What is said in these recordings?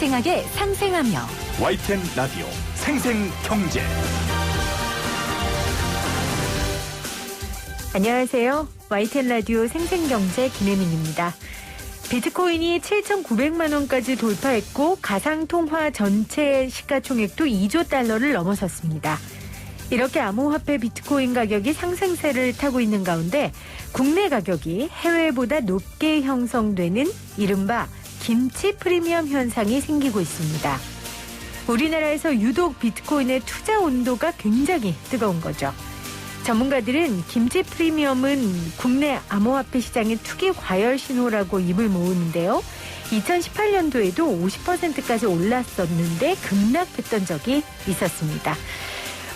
생생하게 상생하며 YTN 라디오 생생경제. 안녕하세요. YTN 라디오 생생경제 김혜민입니다. 비트코인이 7,900만 원까지 돌파했고 가상통화 전체 시가총액도 2조 달러를 넘어섰습니다. 이렇게 암호화폐 비트코인 가격이 상승세를 타고 있는 가운데 국내 가격이 해외보다 높게 형성되는 이른바 김치 프리미엄 현상이 생기고 있습니다. 우리나라에서 유독 비트코인의 투자 온도가 굉장히 뜨거운 거죠. 전문가들은 김치 프리미엄은 국내 암호화폐 시장의 투기 과열 신호라고 입을 모으는데요. 2018년도에도 50%까지 올랐었는데 급락했던 적이 있었습니다.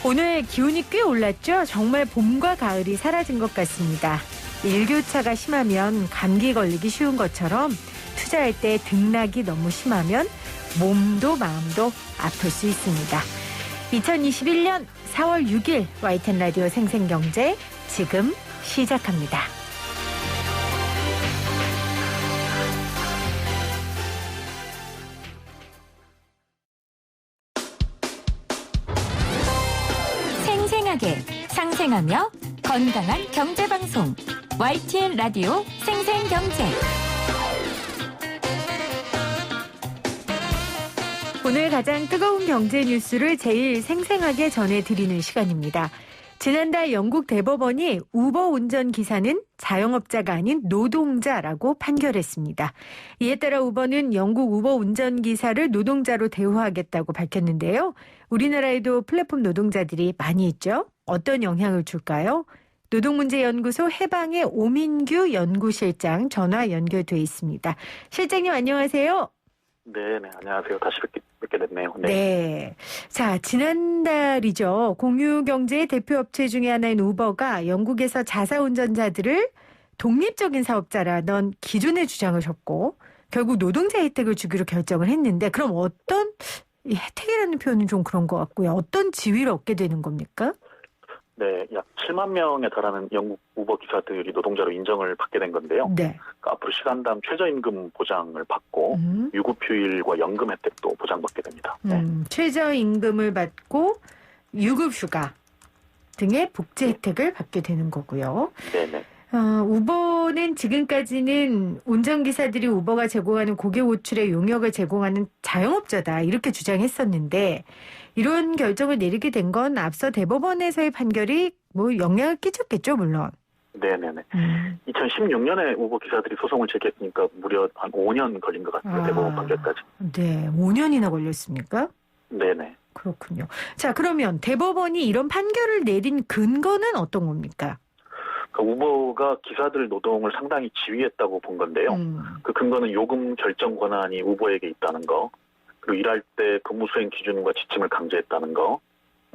오늘 기온이 꽤 올랐죠? 정말 봄과 가을이 사라진 것 같습니다. 일교차가 심하면 감기 걸리기 쉬운 것처럼 투자할 때 등락이 너무 심하면 몸도 마음도 아플 수 있습니다. 2021년 4월 6일 YTN 라디오 생생경제 지금 시작합니다. 생생하게 상생하며 건강한 경제방송 YTN 라디오 생생경제. 오늘 가장 뜨거운 경제 뉴스를 제일 생생하게 전해드리는 시간입니다. 지난달 영국 대법원이 우버 운전기사는 자영업자가 아닌 노동자라고 판결했습니다. 이에 따라 우버는 영국 우버 운전기사를 노동자로 대우하겠다고 밝혔는데요. 우리나라에도 플랫폼 노동자들이 많이 있죠. 어떤 영향을 줄까요? 노동문제연구소 해방의 오민규 연구실장 전화 연결돼 있습니다. 실장님 안녕하세요. 네, 안녕하세요. 다시 뵙게 됐네요. 네. 자, 지난달이죠. 공유경제의 대표업체 중에 하나인 우버가 영국에서 자사운전자들을 독립적인 사업자라는 기준을 주장하셨고 결국 노동자 혜택을 주기로 결정을 했는데 그럼 어떤 혜택이라는 표현은 좀 그런 것 같고요. 어떤 지위를 얻게 되는 겁니까? 네, 약 7만 명에 달하는 영국 우버 기사들이 노동자로 인정을 받게 된 건데요. 네. 그러니까 앞으로 시간당 최저임금 보장을 받고 유급휴일과 연금 혜택도 보장받게 됩니다. 네. 최저임금을 받고 유급휴가 등의 복지 혜택을 받게 되는 거고요. 네네. 우버는 지금까지는 운전기사들이 우버가 제공하는 고객 호출의 용역을 제공하는 자영업자다 이렇게 주장했었는데 이런 결정을 내리게 된 건 앞서 대법원에서의 판결이 영향을 끼쳤겠죠, 물론. 네네네. 2016년에 우버 기사들이 소송을 제기했으니까 무려 한 5년 걸린 것 같아요. 대법원 판결까지. 네, 5년이나 걸렸습니까? 네네. 그렇군요. 자, 그러면 대법원이 이런 판결을 내린 근거는 어떤 겁니까? 우버가 기사들 노동을 상당히 지휘했다고 본 건데요. 그 근거는 요금 결정 권한이 우버에게 있다는 거, 그리고 일할 때 근무 수행 기준과 지침을 강제했다는 거,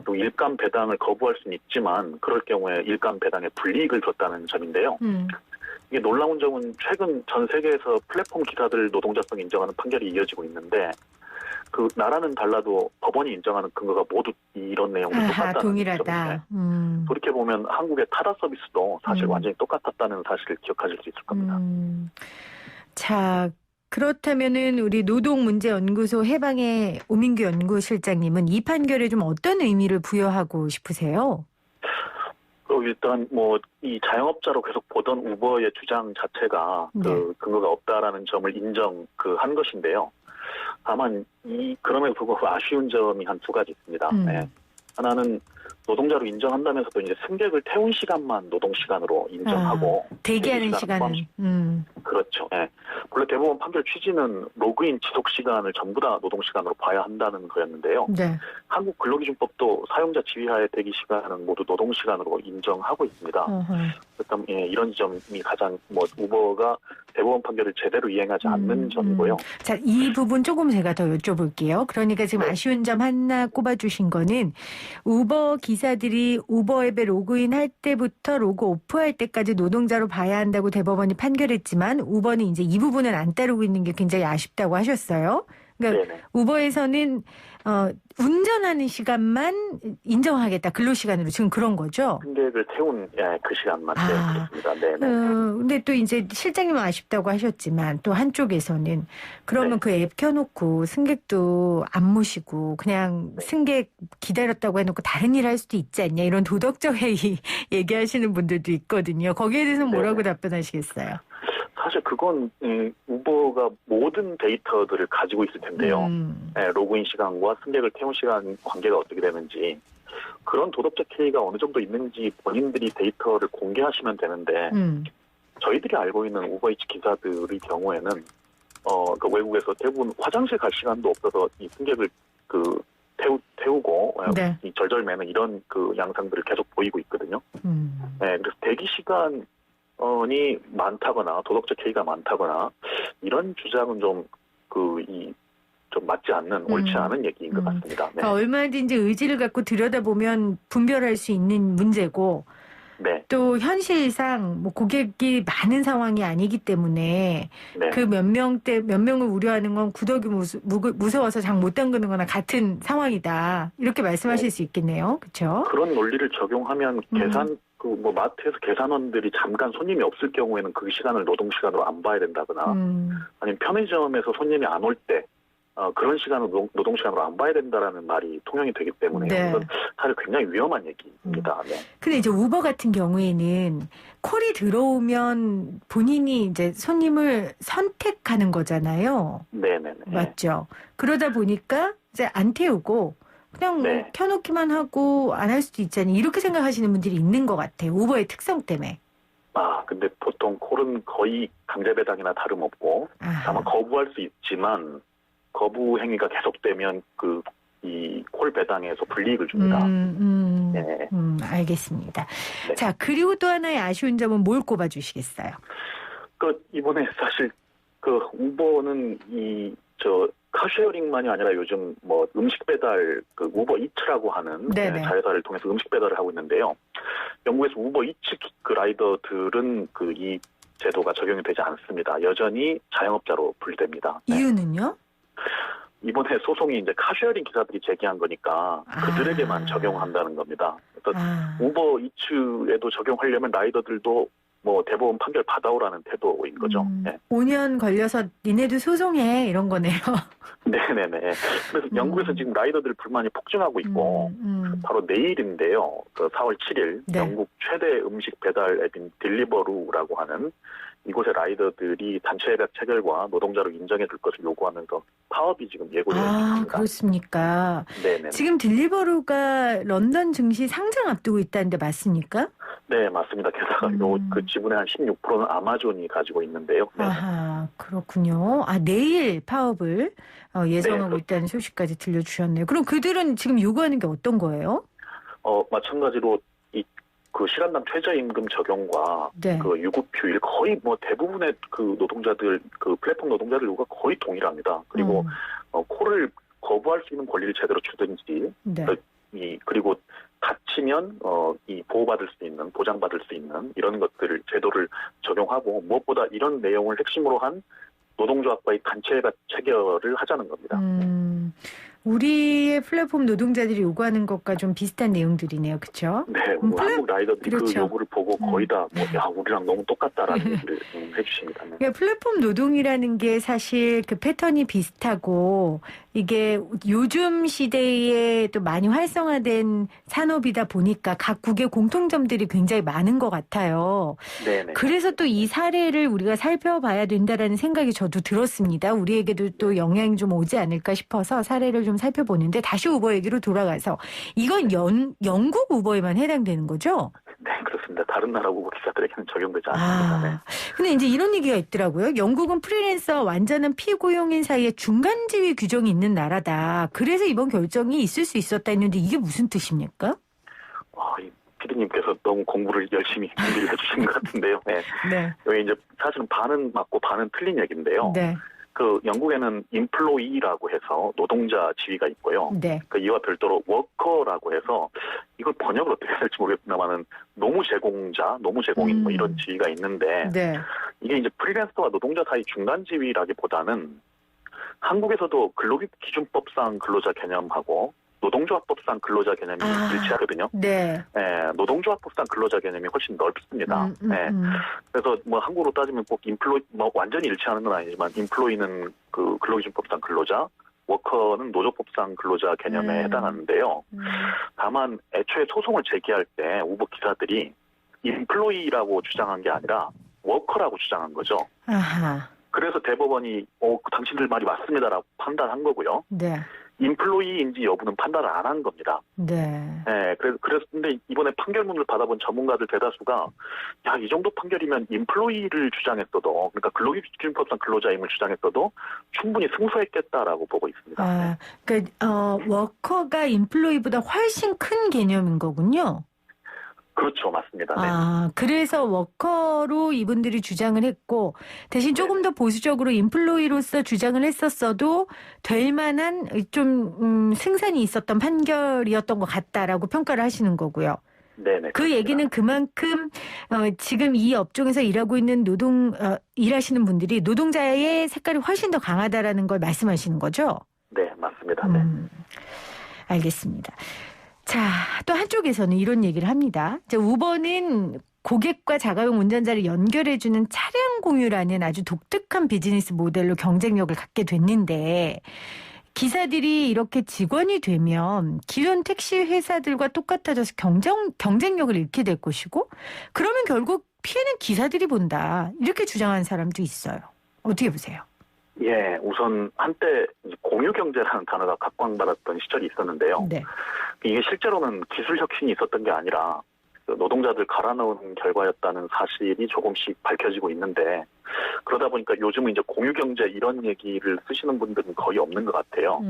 또 일감 배당을 거부할 수는 있지만 그럴 경우에 일감 배당에 불이익을 줬다는 점인데요. 이게 놀라운 점은 최근 전 세계에서 플랫폼 기사들 노동자성 인정하는 판결이 이어지고 있는데 그 나라는 달라도 법원이 인정하는 근거가 모두 이런 내용으로 똑같다는 동일하다. 점인데 돌이켜보면 한국의 타다 서비스도 사실 완전히 똑같았다는 사실을 기억하실 수 있을 겁니다. 자, 그렇다면은 우리 노동문제연구소 해방의 오민규 연구실장님은 이 판결에 좀 어떤 의미를 부여하고 싶으세요? 일단 이 자영업자로 계속 보던 우버의 주장 자체가 그 근거가 없다라는 점을 인정한 것인데요. 다만 그럼에도 불구하고 아쉬운 점이 한 두 가지 있습니다. 네. 하나는 노동자로 인정한다면서도 이제 승객을 태운 시간만 노동 시간으로 인정하고 대기하는 시간은 그렇죠. 네. 원래 대법원 판결 취지는 로그인 지속 시간을 전부 다 노동 시간으로 봐야 한다는 거였는데요. 네. 한국 근로기준법도 사용자 지휘하에 대기 시간은 모두 노동 시간으로 인정하고 있습니다. 그렇다면 이런 점이 가장 우버가 대법원 판결을 제대로 이행하지 않는 점이고요. 자, 이 부분 조금 제가 더 여쭤볼게요. 그러니까 지금 아쉬운 점 하나 꼽아주신 거는 우버 기사들이 우버 앱에 로그인할 때부터 로그 오프할 때까지 노동자로 봐야 한다고 대법원이 판결했지만 우버는 이제 이 부분은 안 따르고 있는 게 굉장히 아쉽다고 하셨어요. 그러니까 네네. 우버에서는 운전하는 시간만 인정하겠다. 근로시간으로 지금 그런 거죠? 승객을 태운 그 시간만 그렇습니다. 네네. 근데 또 이제 실장님은 아쉽다고 하셨지만 또 한쪽에서는 그러면 네. 그 앱 켜놓고 승객도 안 모시고 그냥 승객 기다렸다고 해놓고 다른 일 할 수도 있지 않냐 이런 도덕적 해이 얘기하시는 분들도 있거든요. 거기에 대해서는 뭐라고 답변하시겠어요? 사실 그건 우버가 모든 데이터들을 가지고 있을 텐데요. 로그인 시간과 승객을 태운 시간 관계가 어떻게 되는지 그런 도덕적 해이가 어느 정도 있는지 본인들이 데이터를 공개하시면 되는데 저희들이 알고 있는 우버이츠 기사들의 경우에는 그 외국에서 대부분 화장실 갈 시간도 없어서 이 승객을 태우고 네. 이 절절매는 이런 그 양상들을 계속 보이고 있거든요. 그래서 대기 시간 이 많다거나 도덕적 해이가 많다거나 이런 주장은 좀 맞지 않는 옳지 않은 얘기인 것 같습니다. 네. 그러니까 얼마든지 의지를 갖고 들여다보면 분별할 수 있는 문제고 네. 또 현실상 뭐 고객이 많은 상황이 아니기 때문에 네. 그 몇 명을 우려하는 건 구더기 무서워서 장 못 담그는 거나 같은 상황이다. 이렇게 말씀하실 수 있겠네요. 그렇죠? 그런 논리를 적용하면 마트에서 계산원들이 잠깐 손님이 없을 경우에는 그 시간을 노동시간으로 안 봐야 된다거나 아니면 편의점에서 손님이 안 올 때 그런 시간을 노동시간으로 안 봐야 된다라는 말이 통용이 되기 때문에 이건 사실 굉장히 위험한 얘기입니다. 네. 근데 이제 우버 같은 경우에는 콜이 들어오면 본인이 이제 손님을 선택하는 거잖아요. 네네네. 맞죠? 그러다 보니까 이제 안 태우고 그냥 켜놓기만 하고 안 할 수도 있잖아요. 이렇게 생각하시는 분들이 있는 것 같아요. 우버의 특성 때문에. 근데 보통 콜은 거의 강제 배당이나 다름없고 다만 거부할 수 있지만 거부 행위가 계속되면 이 콜 배당에서 불이익을 줍니다. 네. 알겠습니다. 네. 자, 그리고 또 하나의 아쉬운 점은 뭘 꼽아주시겠어요? 이번에 사실 우버는 카쉐어링만이 아니라 요즘 음식 배달 우버 이츠라고 하는 자회사를 통해서 음식 배달을 하고 있는데요. 영국에서 우버 이츠 라이더들은 이 제도가 적용이 되지 않습니다. 여전히 자영업자로 분류됩니다. 이유는요? 이번에 소송이 이제 카쉐어링 기사들이 제기한 거니까 그들에게만 적용한다는 겁니다. 그래서 우버 이츠에도 적용하려면 라이더들도 대법원 판결 받아오라는 태도인 거죠. 5년 걸려서 니네도 소송해 이런 거네요. 네네네. 그래서 영국에서 지금 라이더들 불만이 폭증하고 있고 바로 내일인데요. 4월 7일 영국 최대 음식 배달 앱인 딜리버루라고 하는 이곳의 라이더들이 단체회가 체결과 노동자로 인정해 줄 것을 요구하면서 파업이 지금 예고되어 있습니다. 그렇습니까? 네네. 지금 딜리버루가 런던 증시 상장 앞두고 있다는데 맞습니까? 네, 맞습니다. 게다가 그 지분의 한 16%는 아마존이 가지고 있는데요. 네. 그렇군요. 내일 파업을 예정하고 있다는 소식까지 들려주셨네요. 그럼 그들은 지금 요구하는 게 어떤 거예요? 마찬가지로 그 시간당 최저임금 적용과 그 유급휴일 거의 대부분의 그 노동자들 플랫폼 노동자들 요구가 거의 동일합니다. 그리고 콜을 거부할 수 있는 권리를 제대로 주든지 그리고 다치면 이 보호받을 수 있는 보장받을 수 있는 이런 것들을 제도를 적용하고 무엇보다 이런 내용을 핵심으로 한 노동조합과의 단체가 체결을 하자는 겁니다. 우리의 플랫폼 노동자들이 요구하는 것과 좀 비슷한 내용들이네요. 그렇죠? 네. 한국 라이더들이 그렇죠. 그 요구를 보고 거의 다 우리랑 너무 똑같다라는 얘기를 해주십니다. 네. 그러니까 플랫폼 노동이라는 게 사실 그 패턴이 비슷하고 이게 요즘 시대에 또 많이 활성화된 산업이다 보니까 각국의 공통점들이 굉장히 많은 것 같아요. 네네. 그래서 또 이 사례를 우리가 살펴봐야 된다라는 생각이 저도 들었습니다. 우리에게도 또 영향이 좀 오지 않을까 싶어서 사례를 좀 살펴보는데 다시 우버 얘기로 돌아가서 이건 영국 우버에만 해당되는 거죠? 네, 그렇습니다. 다른 나라 우버 기사들에게는 적용되지 않습니다. 근데 이제 이런 얘기가 있더라고요. 영국은 프리랜서 완전한 피고용인 사이에 중간 지위 규정이 있는 나라다. 그래서 이번 결정이 있을 수 있었다 했는데 이게 무슨 뜻입니까? 피디님께서 너무 공부를 열심히 준비를 해주신 것 같은데요. 네. 여기 이제 사실은 반은 맞고 반은 틀린 얘기인데요. 네. 영국에는 인플로이라고 해서 노동자 지위가 있고요. 이와 별도로 워커라고 해서 이걸 번역을 어떻게 해야 될지 모르겠습니다만은 노무 제공인 이런 지위가 있는데 이게 이제 프리랜서와 노동자 사이 중간 지위라기보다는 한국에서도 근로기준법상 근로자 개념하고 노동조합법상 근로자 개념이 일치하거든요. 네. 예, 노동조합법상 근로자 개념이 훨씬 넓습니다. 그래서 뭐 한국으로 따지면 꼭 뭐 완전히 일치하는 건 아니지만 인플로이는 그 근로기준법상 근로자, 워커는 노조법상 근로자 개념에 해당하는데요. 다만 애초에 소송을 제기할 때 우버 기사들이 인플로이라고 주장한 게 아니라 워커라고 주장한 거죠. 아하. 그래서 대법원이 당신들 말이 맞습니다라고 판단한 거고요. 네. 인플로이인지 여부는 판단을 안 한 겁니다. 네. 네, 근데 이번에 판결문을 받아본 전문가들 대다수가 이 정도 판결이면 인플로이를 주장했어도, 그러니까 근로기준법상 근로자임을 주장했어도 충분히 승소했겠다라고 보고 있습니다. 아, 그러니까 워커가 인플로이보다 훨씬 큰 개념인 거군요. 그렇죠, 맞습니다. 네. 아, 그래서 워커로 이분들이 주장을 했고 대신 조금 더 보수적으로 인플로이로서 주장을 했었어도 될 만한 좀 승산이 있었던 판결이었던 것 같다라고 평가를 하시는 거고요. 네네. 그 얘기는 그만큼 지금 이 업종에서 일하고 있는 일하시는 분들이 노동자의 색깔이 훨씬 더 강하다라는 걸 말씀하시는 거죠? 네, 맞습니다. 네. 알겠습니다. 자, 또 한쪽에서는 이런 얘기를 합니다. 우버는 고객과 자가용 운전자를 연결해주는 차량 공유라는 아주 독특한 비즈니스 모델로 경쟁력을 갖게 됐는데 기사들이 이렇게 직원이 되면 기존 택시 회사들과 똑같아져서 경쟁력을 잃게 될 것이고 그러면 결국 피해는 기사들이 본다. 이렇게 주장하는 사람도 있어요. 어떻게 보세요? 예, 우선 한때 공유경제라는 단어가 각광받았던 시절이 있었는데요. 네. 이게 실제로는 기술 혁신이 있었던 게 아니라 노동자들 갈아넣은 결과였다는 사실이 조금씩 밝혀지고 있는데 그러다 보니까 요즘은 이제 공유경제 이런 얘기를 쓰시는 분들은 거의 없는 것 같아요.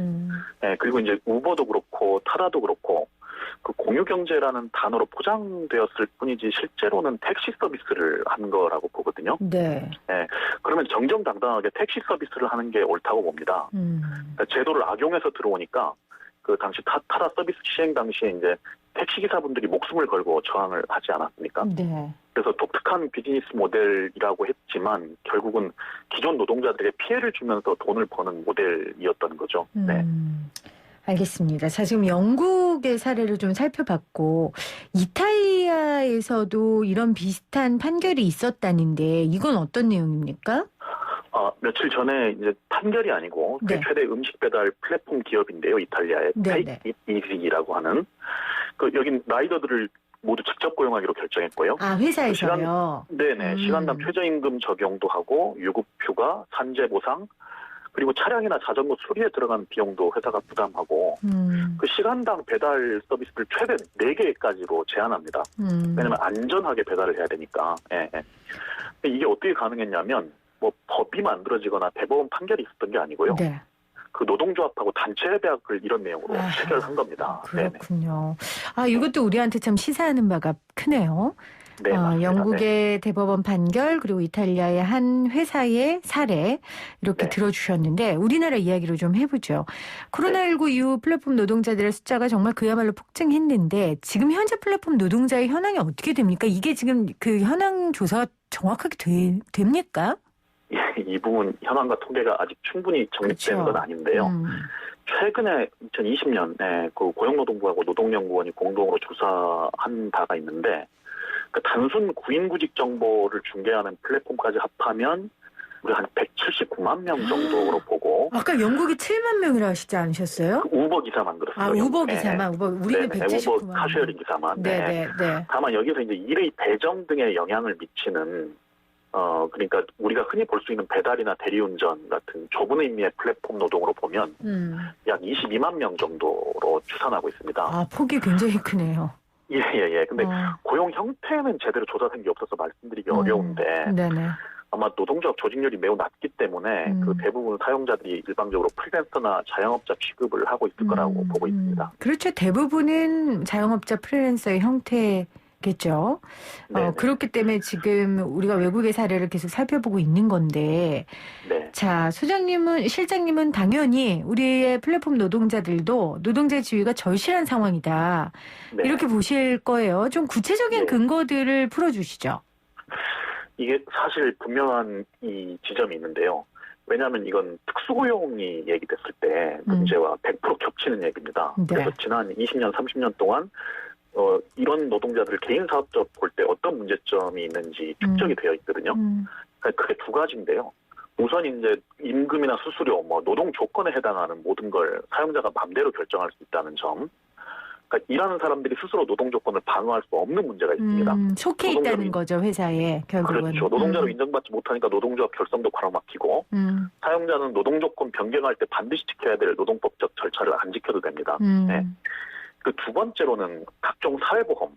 예, 그리고 이제 우버도 그렇고 타다도 그렇고 그 공유경제라는 단어로 포장되었을 뿐이지 실제로는 택시 서비스를 한 거라고 보거든요. 네. 예, 그러면 정정당당하게 택시 서비스를 하는 게 옳다고 봅니다. 그러니까 제도를 악용해서 들어오니까 그 당시 타다 서비스 시행 당시에 이제 택시기사분들이 목숨을 걸고 저항을 하지 않았습니까? 네. 그래서 독특한 비즈니스 모델이라고 했지만 결국은 기존 노동자들에게 피해를 주면서 돈을 버는 모델이었던 거죠. 네. 알겠습니다. 자, 지금 영국의 사례를 좀 살펴봤고 이탈리아에서도 이런 비슷한 판결이 있었다는데 이건 어떤 내용입니까? 며칠 전에 이제 판결이 아니고 네. 최대 음식 배달 플랫폼 기업인데요. 이탈리아의 네, Take It Easy라고 하는 여긴 라이더들을 모두 직접 고용하기로 결정했고요. 아, 회사에서요? 네네. 시간당 최저임금 적용도 하고 유급휴가, 산재보상, 그리고 차량이나 자전거 수리에 들어간 비용도 회사가 부담하고 그 시간당 배달 서비스를 최대 4개까지로 제한합니다. 왜냐하면 안전하게 배달을 해야 되니까. 예. 근데 이게 어떻게 가능했냐면 뭐 법이 만들어지거나 대법원 판결이 있었던 게 아니고요. 네. 그 노동조합하고 단체 협약을 이런 내용으로 체결한 겁니다. 그렇군요. 이것도 우리한테 참 시사하는 바가 크네요. 네, 맞습니다. 영국의 대법원 판결 그리고 이탈리아의 한 회사의 사례 이렇게 들어주셨는데 우리나라 이야기로 좀 해보죠. 코로나19 이후 플랫폼 노동자들의 숫자가 정말 그야말로 폭증했는데 지금 현재 플랫폼 노동자의 현황이 어떻게 됩니까? 이게 지금 그 현황 조사가 정확하게 됩니까? 이 부분 현황과 통계가 아직 충분히 정립되는 건 아닌데요. 최근에 2020년에 그 고용노동부하고 노동연구원이 공동으로 조사한 바가 있는데 그 단순 구인구직 정보를 중개하는 플랫폼까지 합하면 우리 한 179만 명 정도로 보고. 아까 영국이 7만 명이라 하시지 않으셨어요? 그 우버 기사만 그렇습니다. 우버 기사만. 우리는 179만. 우버 카쉐어링 기사만. 네. 다만 여기서 이제 일의 배정 등에 영향을 미치는 그러니까 우리가 흔히 볼 수 있는 배달이나 대리운전 같은 좁은 의미의 플랫폼 노동으로 보면 약 22만 명 정도로 추산하고 있습니다. 폭이 굉장히 크네요. 예. 근데 고용 형태는 제대로 조사된 게 없어서 말씀드리기 어려운데 아마 노동조합 조직률이 매우 낮기 때문에 그 대부분 사용자들이 일방적으로 프리랜서나 자영업자 취급을 하고 있을 거라고 보고 있습니다. 그렇죠. 대부분은 자영업자 프리랜서의 형태겠죠. 그렇기 때문에 지금 우리가 외국의 사례를 계속 살펴보고 있는 건데 자, 실장님은 당연히 우리의 플랫폼 노동자들도 노동자의 지위가 절실한 상황이다. 이렇게 보실 거예요. 좀 구체적인 근거들을 풀어주시죠. 이게 사실 분명한 이 지점이 있는데요. 왜냐하면 이건 특수고용이 얘기됐을 때 문제와 100% 겹치는 얘기입니다. 네. 그래서 지난 20년, 30년 동안 이런 노동자들을 개인 사업자 볼 때 어떤 문제점이 있는지 축적이 되어 있거든요. 그러니까 크게 두 가지인데요. 우선 이제 임금이나 수수료, 뭐 노동 조건에 해당하는 모든 걸 사용자가 마음대로 결정할 수 있다는 점. 그러니까 일하는 사람들이 스스로 노동 조건을 방어할 수 없는 문제가 있습니다. 속해 있다는 거죠, 회사에 결국은. 그렇죠. 노동자로 인정받지 못하니까 노동조합 결성도 가로막히고 사용자는 노동 조건 변경할 때 반드시 지켜야 될 노동법적 절차를 안 지켜도 됩니다. 네. 그 두 번째로는 각종 사회보험,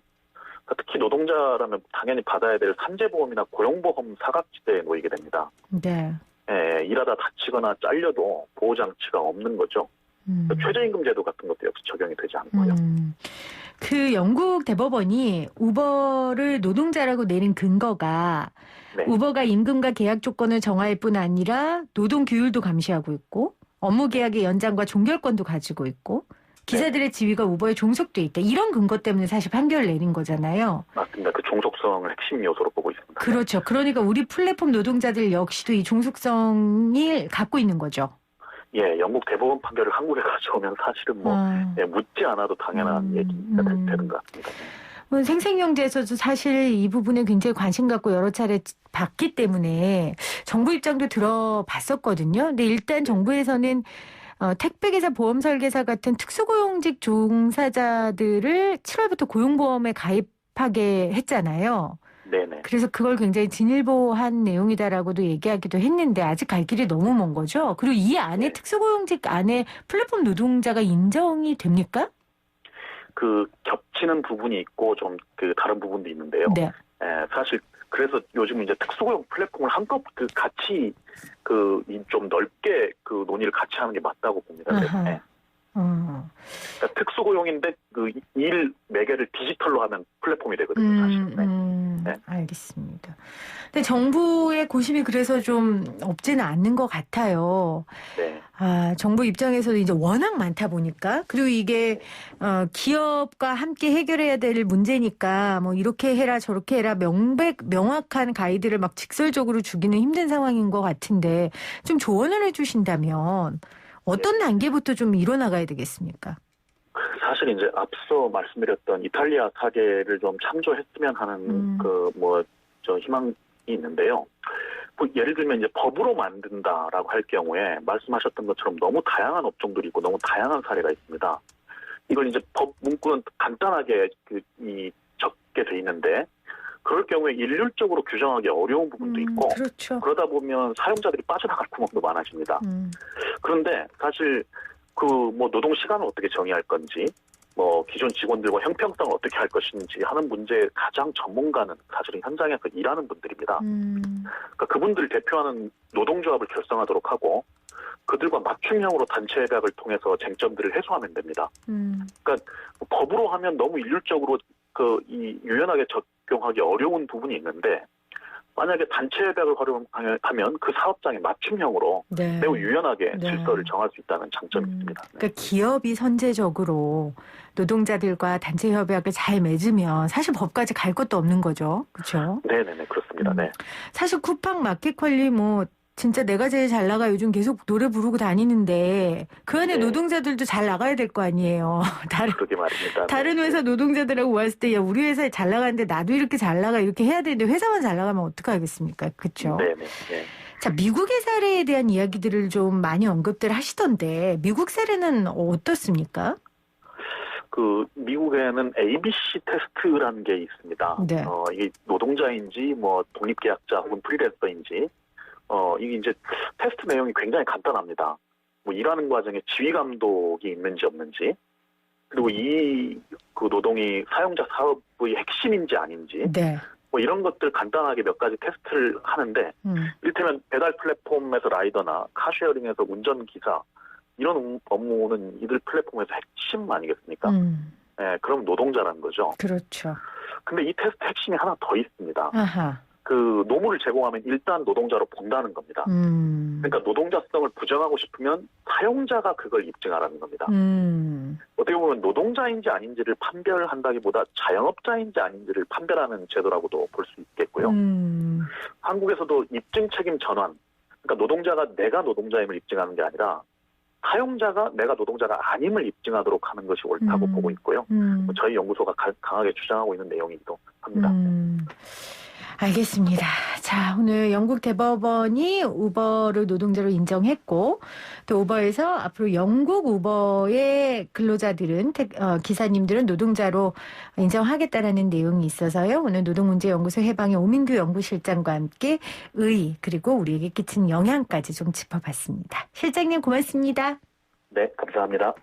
그러니까 특히 노동자라면 당연히 받아야 될 산재보험이나 고용보험 사각지대에 놓이게 됩니다. 네. 예, 일하다 다치거나 잘려도 보호장치가 없는 거죠. 최저임금 제도 같은 것도 역시 적용이 되지 않고요. 그 영국 대법원이 우버를 노동자라고 내린 근거가 네. 우버가 임금과 계약 조건을 정할 뿐 아니라 노동 규율도 감시하고 있고 업무 계약의 연장과 종결권도 가지고 있고 기사들의 지위가 우버에 종속돼 있다. 이런 근거 때문에 사실 판결을 내린 거잖아요. 맞습니다. 그 종속성을 핵심 요소로 보고 있습니다. 그렇죠. 그러니까 우리 플랫폼 노동자들 역시도 이 종속성을 갖고 있는 거죠. 예, 영국 대법원 판결을 한국에 가져오면 사실은 예, 묻지 않아도 당연한 얘기가 되는 것 같습니다. 생생경제에서도 사실 이 부분에 굉장히 관심 갖고 여러 차례 봤기 때문에 정부 입장도 들어봤었거든요. 근데 일단 정부에서는 택배기사, 보험설계사 같은 특수고용직 종사자들을 7월부터 고용보험에 가입하게 했잖아요. 네네. 그래서 그걸 굉장히 진일보한 내용이다라고도 얘기하기도 했는데 아직 갈 길이 너무 먼 거죠. 그리고 이 안에 특수고용직 안에 플랫폼 노동자가 인정이 됩니까? 그 겹치는 부분이 있고 좀 그 다른 부분도 있는데요. 네. 사실 그래서 요즘 이제 특수고용 플랫폼을 한꺼번에 같이 좀 넓게 그 논의를 같이 하는 게 맞다고 봅니다. 네. 그러니까 특수고용인데 그 일 매개를 디지털로 하면 플랫폼이 되거든요, 사실. 네. 알겠습니다. 근데 정부의 고심이 그래서 좀 없지는 않는 것 같아요. 네. 정부 입장에서도 이제 워낙 많다 보니까 그리고 이게 기업과 함께 해결해야 될 문제니까 뭐 이렇게 해라 저렇게 해라 명확한 가이드를 막 직설적으로 주기는 힘든 상황인 것 같은데 좀 조언을 해주신다면 어떤 단계부터 좀 이뤄나가야 되겠습니까? 사실 이제 앞서 말씀드렸던 이탈리아 사례를 좀 참조했으면 하는 희망이 있는데요. 뭐 예를 들면 이제 법으로 만든다라고 할 경우에 말씀하셨던 것처럼 너무 다양한 업종들이 있고 너무 다양한 사례가 있습니다. 이걸 이제 법 문구는 간단하게 적게 돼 있는데 그럴 경우에 일률적으로 규정하기 어려운 부분도 있고 그렇죠. 그러다 보면 사용자들이 빠져나갈 구멍도 많아집니다. 그런데 사실 노동 시간을 어떻게 정의할 건지 기존 직원들과 형평성을 어떻게 할 것인지 하는 문제의 가장 전문가는 사실은 현장에서 일하는 분들입니다. 그러니까 그분들 대표하는 노동조합을 결성하도록 하고 그들과 맞춤형으로 단체 협약을 통해서 쟁점들을 해소하면 됩니다. 그러니까 법으로 하면 너무 일률적으로 유연하게 적용하기 어려운 부분이 있는데 만약에 단체 협약을 활용하면 그 사업장에 맞춤형으로 매우 유연하게 질서를 정할 수 있다는 장점이 있습니다. 그러니까 기업이 선제적으로 노동자들과 단체 협약을 잘 맺으면 사실 법까지 갈 것도 없는 거죠. 그렇죠? 네네네 그렇습니다. 네. 사실 쿠팡 마켓컬리 진짜 내가 제일 잘 나가 요즘 계속 노래 부르고 다니는데 그 안에 노동자들도 잘 나가야 될 거 아니에요. 그러게 말입니다. 다른 회사 노동자들하고 모았을 때 야 우리 회사에 잘 나가는데 나도 이렇게 잘 나가 이렇게 해야 되는데 회사만 잘 나가면 어떡하겠습니까? 그렇죠? 네네. 네. 자, 미국의 사례에 대한 이야기들을 좀 많이 언급들 하시던데 미국 사례는 어떻습니까? 미국에는 ABC 테스트라는 게 있습니다. 네. 이게 노동자인지 독립계약자 혹은 프리랜서인지 이게 이제 테스트 내용이 굉장히 간단합니다. 일하는 과정에 지휘 감독이 있는지 없는지, 그리고 그 노동이 사용자 사업의 핵심인지 아닌지, 이런 것들 간단하게 몇 가지 테스트를 하는데, 이를테면 배달 플랫폼에서 라이더나 카쉐어링에서 운전기사, 이런 업무는 이들 플랫폼에서 핵심 아니겠습니까? 네, 그럼 노동자라는 거죠. 그렇죠. 근데 이 테스트 핵심이 하나 더 있습니다. 아하. 노무를 제공하면 일단 노동자로 본다는 겁니다. 그러니까 노동자성을 부정하고 싶으면 사용자가 그걸 입증하라는 겁니다. 어떻게 보면 노동자인지 아닌지를 판별한다기보다 자영업자인지 아닌지를 판별하는 제도라고도 볼 수 있겠고요. 한국에서도 입증 책임 전환, 그러니까 노동자가 내가 노동자임을 입증하는 게 아니라 사용자가 내가 노동자가 아님을 입증하도록 하는 것이 옳다고 보고 있고요. 저희 연구소가 강하게 주장하고 있는 내용이기도 합니다. 알겠습니다. 자, 오늘 영국 대법원이 우버를 노동자로 인정했고 또 우버에서 앞으로 영국 우버의 근로자들은 기사님들은 노동자로 인정하겠다라는 내용이 있어서요. 오늘 노동문제연구소 해방의 오민규 연구실장과 함께 의 그리고 우리에게 끼친 영향까지 좀 짚어봤습니다. 실장님 고맙습니다. 네, 감사합니다.